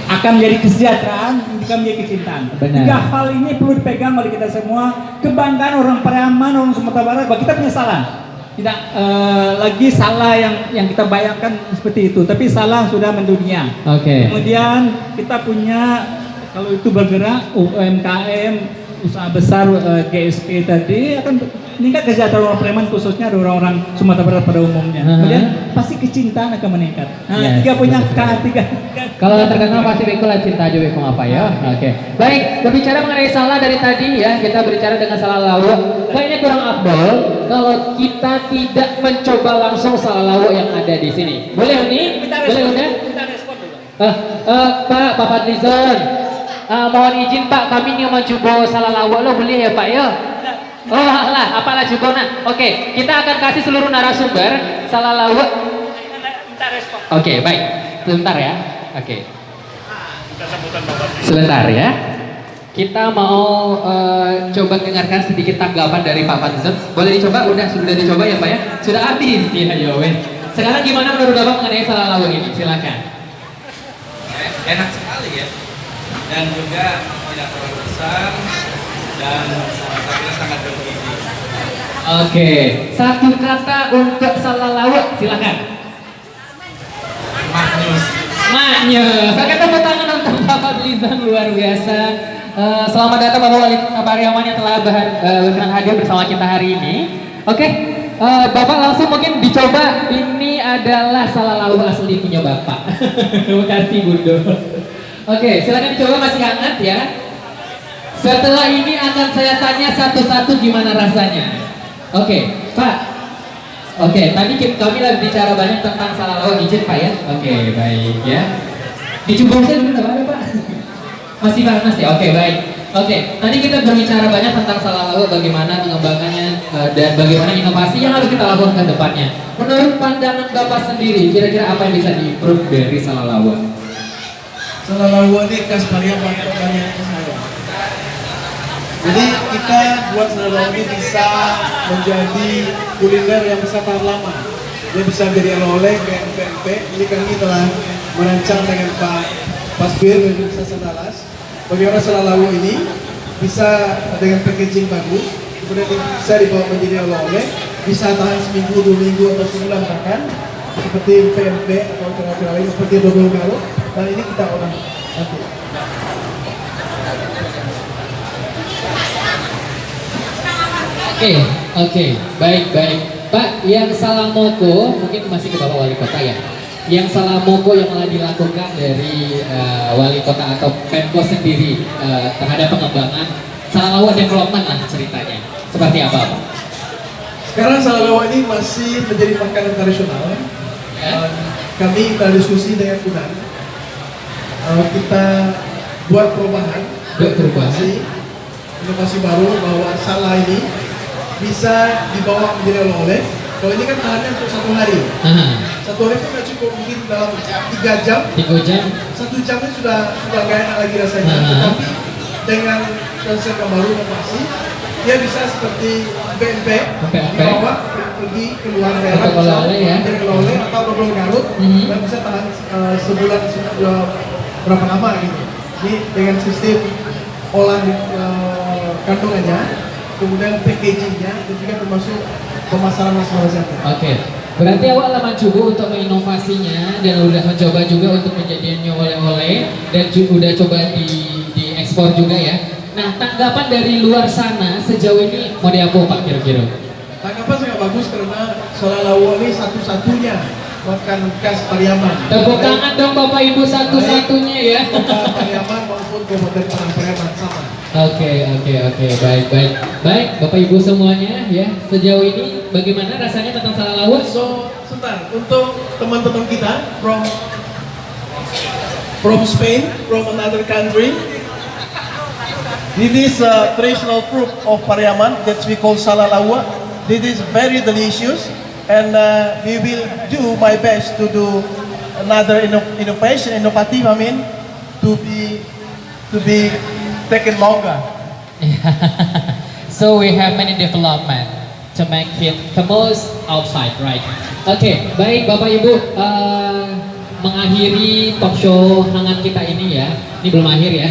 akan menjadi kesejahteraan, akan menjadi kecintaan. Benar. 3 hal ini perlu dipegang oleh kita semua. Kebanggaan orang Pariaman, orang Sumatera Barat, bahwa kita punya salah. Tidak lagi salah yang kita bayangkan seperti itu, tapi salah sudah mendunia. Oke. Kemudian kita punya, kalau itu bergerak UMKM, usaha besar, GSP tadi akan meningkat kesejahteraan orang Pariaman, khususnya orang-orang Sumatera Barat pada umumnya. Kemudian pasti kecintaan akan meningkat. Nah, Yes, tiga punya betul, tiga. Kalau yang terkenal pasti Bikulah cinta aja Bikung apa ya. Oke. Baik, berbicara mengenai salah dari tadi ya, kita berbicara dengan salah lawak. Kayaknya kurang afdol kalau kita tidak mencoba langsung salah lawak yang ada di sini. Boleh Uni? Boleh Uni? Kita respon dulu. Pak Fadlizon, mohon izin Pak, kami ini mencoba salah lawak lo, boleh ya Pak ya? Oh lah, apalah coba nah. Oke, kita akan kasih seluruh narasumber salah lawak. Minta respon. Oke, baik. Sebentar ya. Oke. Sebentar ya. Kita mau coba dengarkan sedikit tanggapan dari Pak Fadlizon. Boleh dicoba? Sudah dicoba ya Pak ya? Sudah habis ya, Yowen. Sekarang gimana menurut Bapak mengenai salah lawak ini? Silakan. Enak sekali ya, dan juga tidak terlalu besar, dan rasanya sangat bergizi. Oke, satu kata untuk salah lawak, silakan. Maknyus. Maknya, saya tepuk tangan untuk Pak Fadlizon, luar biasa. Selamat datang Bapak Wali Pariaman yang telah berkenan hadir bersama kita hari ini. Oke, Bapak langsung mungkin dicoba. Ini adalah salah lawak asli punya Bapak. Terima kasih Bundo. Oke, silakan dicoba, masih hangat ya. Setelah ini akan saya tanya satu-satu gimana rasanya. Oke, Pak. Oke, tadi kami lagi bicara banyak tentang salah lawak, izin Pak ya. Oke, baik ya. Dicoba saya dulu apa Pak? Masih panas ya. Oke, baik. Oke, tadi kita berbicara banyak tentang salah lawak, bagaimana pengembangannya dan bagaimana inovasi yang harus kita lakukan ke depannya. Menurut pandangan Bapak sendiri, kira-kira apa yang bisa di-improve dari salah lawak? Salah lawak ini khas Pariaman, banyak saya. Jadi kita buat salah lawak ini bisa menjadi kuliner yang bisa tahan lama. Dia bisa menjadi oleh-oleh, PMP. Ini kami telah merancang dengan Pak Pasbir dan Universitas Andalas. Bagaimana salah lawak ini bisa dengan packaging bagus, kemudian bisa dibawa menjadi oleh-oleh, bisa tahan seminggu, 2 minggu atau sebulan bahkan, seperti PMP atau alternatif lain seperti dodol garut. Dan ini kita olah nanti. Oke, baik. Pak, yang salah moko mungkin masih ke Bapak Wali Kota ya. Yang salah moko yang telah dilakukan dari Wali Kota atau Pemko sendiri terhadap pengembangan salah lawak development lah ceritanya. Seperti apa Pak? Sekarang salah lawak ini masih menjadi makanan tradisional. Kami telah diskusi dengan Kudan. Kita buat perubahan, inovasi baru bahwa salah ini bisa dibawa menjadi oleh-oleh. Kalau ini kan tahannya untuk 1 hari. 1 hari itu nggak cukup, mungkin dalam 3 jam. 3 jam. 1 jamnya sudah gak enak lagi rasanya. Tetapi dengan konsep yang baru inovasi, dia bisa seperti PMP, dibawa pergi keluar daerah, menjadi oleh-oleh atau dodol garut, dan bisa tahan sebulan berapa lama gitu. Ini dengan sistem olah kandungannya, kemudian packagingnya, dan juga termasuk pemasaran masyarakat. Oke, berarti awal lama mencoba untuk menginovasinya dan udah mencoba juga untuk menjadikannya oleh-oleh dan udah coba diekspor juga ya. Nah, tanggapan dari luar sana sejauh ini mau diapa Pak kira-kira? Tanggapan sangat bagus karena salah lawak ini satu-satunya makan khas Pariaman. Tepuk tangan dong Bapak Ibu satu-satunya ya. Pariaman maupun Kabupaten Pariaman sama. Oke, baik Bapak Ibu semuanya ya. Sejauh ini bagaimana rasanya tentang salah lawak? So, sebentar, untuk teman-teman kita from Spain, from another country, this is a traditional fruit of Pariaman that we call salalawa. This is very delicious, and we will do my best to do another innovative. I mean, to be taken longer. So we have many development to make it famous outside, right? Oke, baik Bapak Ibu. mengakhiri talk show hangat kita ini ya. Ini belum akhir ya.